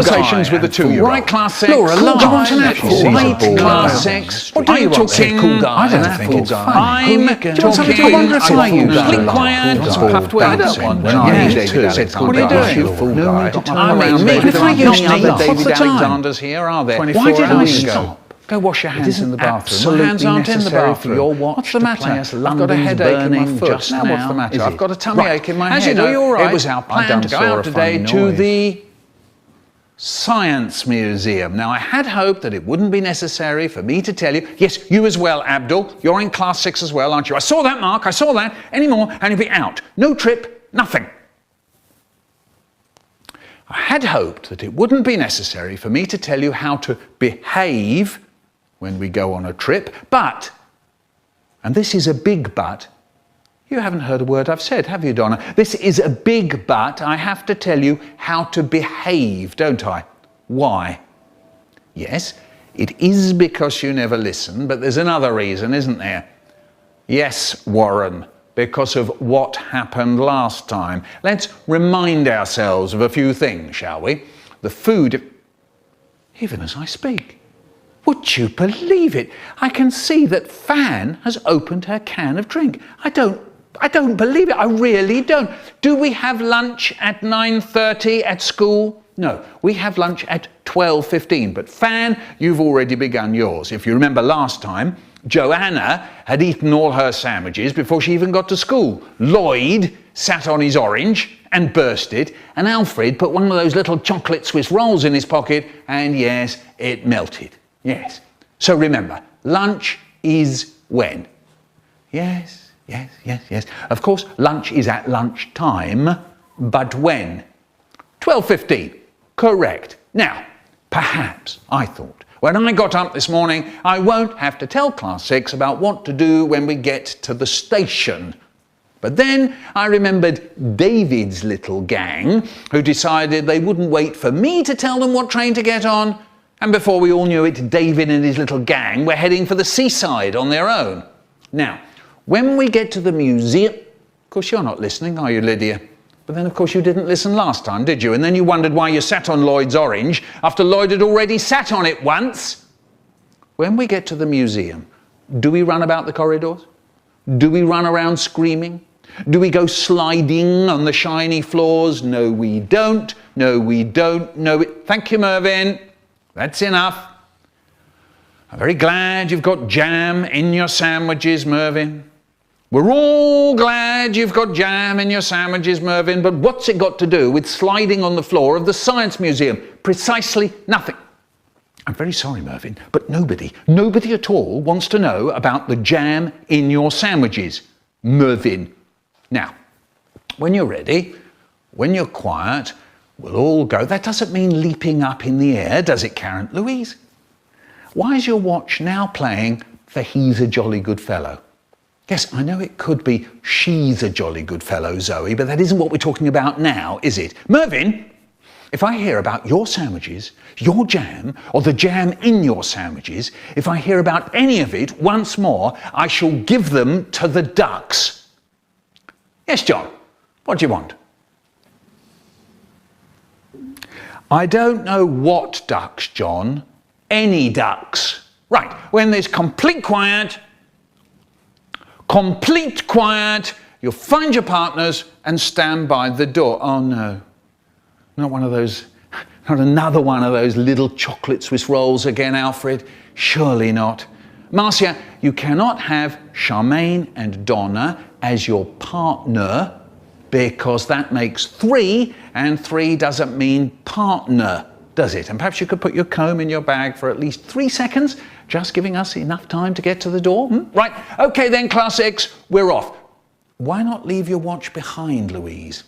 conversations with the 2-year-old. Right, class 6. Laura, Cool do you guy. want an apple? Right, class No. 6. What do you want? Cool guy. I don't an think apple it's guy. funny. I'm Do you want something to wonder if I use? Completely quiet. What's puffed I don't dancing? want When to. I Yeah, use David said Alexander, what are you doing? you fool guy. But if I use David Alexanders here, are there? 24 Why did I hours ago. stop? Go wash your hands in the bathroom. My absolutely hands aren't in the necessary bathroom. for your watch What's the to matter? play us I've got a London's headache in my burning foot. just Now what's the matter? is I've it? got a tummy ache in my head. As you know, you're right. it was our plan to go saw a out today funny to noise. the Science Museum. Now, I had hoped that it wouldn't be necessary for me to tell you, yes, you as well, Abdul, you're in class 6 as well, aren't you? I saw that, Mark, I saw that. Any more, and you'll be out. No trip, nothing. I had hoped that it wouldn't be necessary for me to tell you how to behave when we go on a trip, but, and this is a big but, you haven't heard a word I've said, have you, Donna? This is a big but. I have to tell you how to behave, don't I? Why? Yes, it is because you never listen, but there's another reason, isn't there? Yes, Warren, because of what happened last time. Let's remind ourselves of a few things, shall we? The food, even as I speak. Would you believe it? I can see that Fan has opened her can of drink. I don't believe it. I really don't. Do we have lunch at 9:30 at school? No, we have lunch at 12:15. But Fan, you've already begun yours. If you remember last time, Joanna had eaten all her sandwiches before she even got to school. Lloyd sat on his orange and burst it, and Alfred put one of those little chocolate Swiss rolls in his pocket, and yes, it melted. Yes. So remember, lunch is when? Yes. Of course, lunch is at lunchtime, but when? 12:15. Correct. Now, perhaps I thought, when I got up this morning, I won't have to tell class 6 about what to do when we get to the station. But then I remembered David's little gang, who decided they wouldn't wait for me to tell them what train to get on. And before we all knew it, David and his little gang were heading for the seaside on their own. Now, when we get to the museum, of course you're not listening, are you, Lydia? But then of course you didn't listen last time, did you? And then you wondered why you sat on Lloyd's orange after Lloyd had already sat on it once. When we get to the museum, do we run about the corridors? Do we run around screaming? Do we go sliding on the shiny floors? No, we don't. No, we don't. No, thank you, Mervyn. That's enough. I'm very glad you've got jam in your sandwiches, Mervyn. We're all glad you've got jam in your sandwiches, Mervyn, but what's it got to do with sliding on the floor of the Science Museum? Precisely nothing. I'm very sorry, Mervyn, but nobody at all wants to know about the jam in your sandwiches, Mervyn. Now, when you're ready, when you're quiet, we'll all go. That doesn't mean leaping up in the air, does it, Karen? Louise? Why is your watch now playing for He's a Jolly Good Fellow? Yes, I know it could be She's a Jolly Good Fellow, Zoe, but that isn't what we're talking about now, is it? Mervyn, if I hear about your sandwiches, your jam, or the jam in your sandwiches, if I hear about any of it once more, I shall give them to the ducks. Yes, John, what do you want? I don't know what ducks, John. Any ducks. Right, when there's complete quiet, you'll find your partners and stand by the door. Oh no, not another one of those little chocolate Swiss rolls again, Alfred. Surely not. Marcia, you cannot have Charmaine and Donna as your partner because that makes 3, and 3 doesn't mean partner, does it? And perhaps you could put your comb in your bag for at least 3 seconds, just giving us enough time to get to the door. Right, okay then, class 6, we're off. Why not leave your watch behind, Louise?